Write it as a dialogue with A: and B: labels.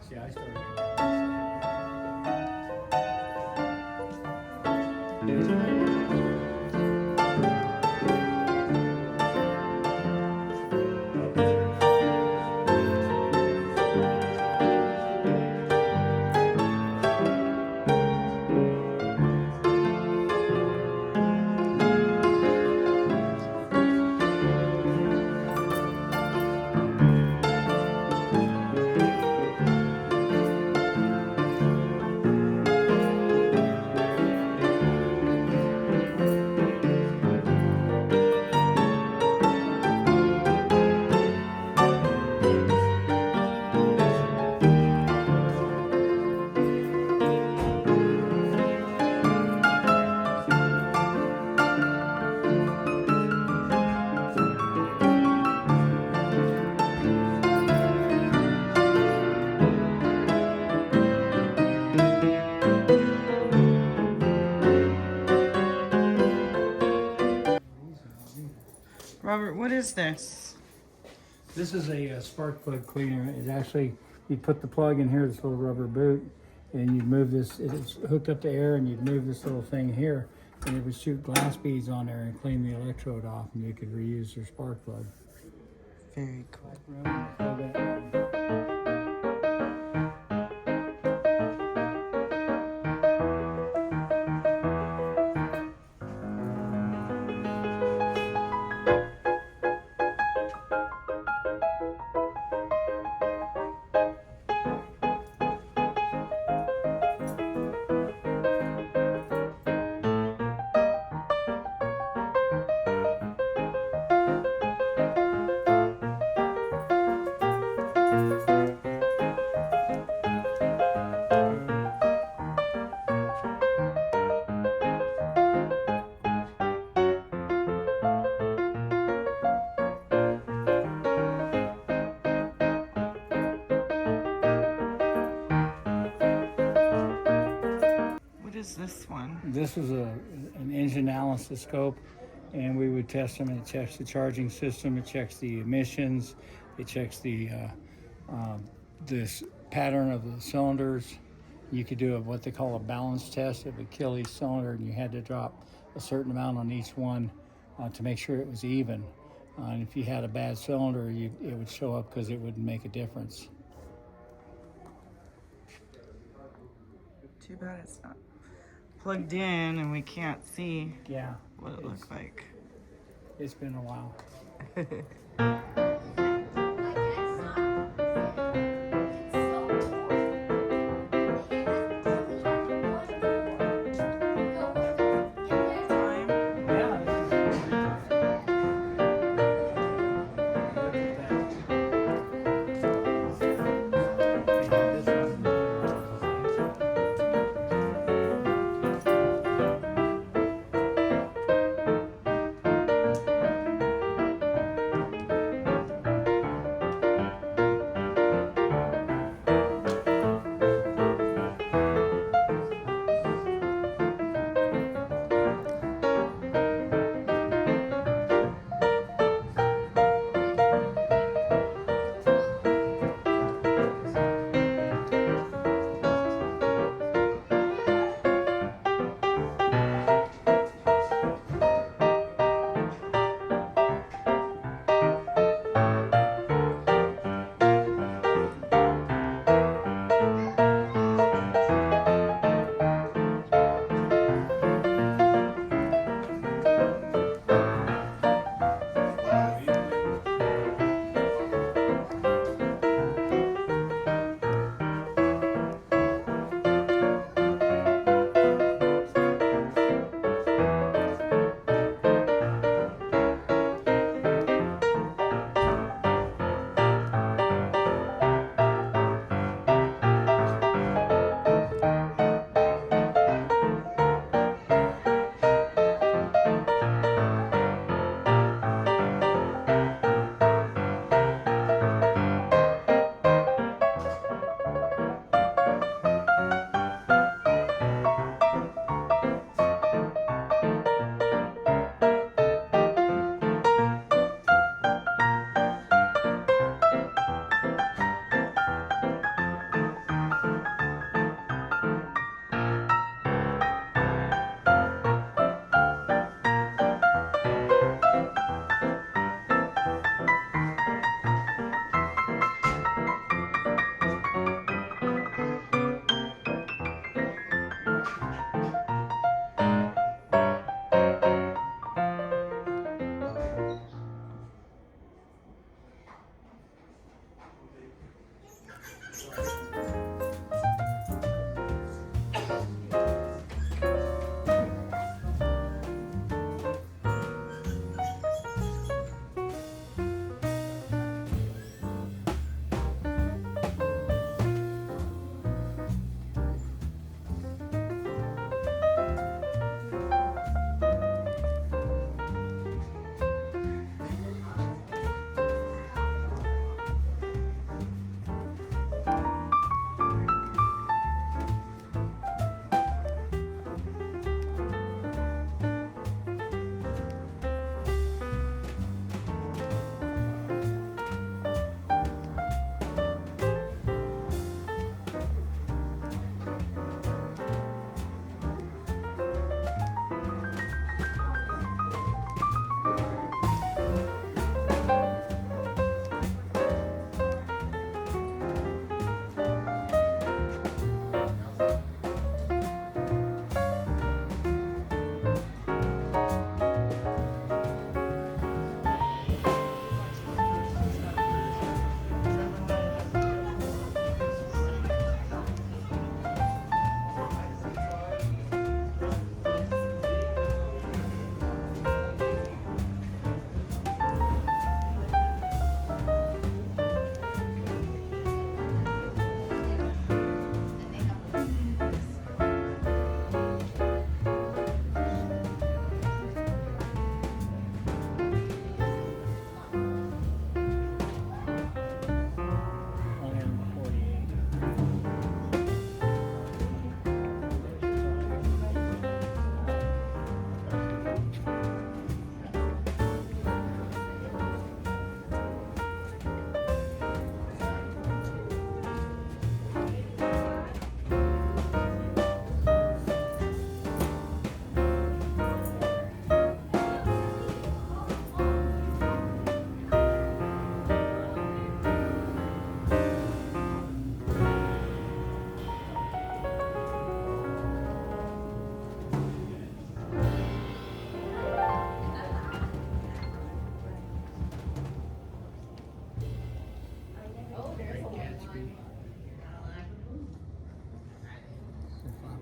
A: See, I started.
B: Robert, what is this?
A: This is a spark plug cleaner. It actually, you put the plug in here, this little rubber boot, and you move this, it's hooked up to air, and you'd move this little thing here, and it would shoot glass beads on there and clean the electrode off, and you could reuse your spark plug.
B: Very cool. What is this one?
A: This is an engine analysis scope, and we would test them. It checks the charging system, it checks the emissions, it checks the this pattern of the cylinders. You could do what they call a balance test. It would kill each cylinder, and you had to drop a certain amount on each one to make sure it was even. And if you had a bad cylinder, it would show up because it wouldn't make a difference.
B: Too bad it's not plugged in and we can't see
A: Yeah,
B: what it looks like.
A: it's been a while.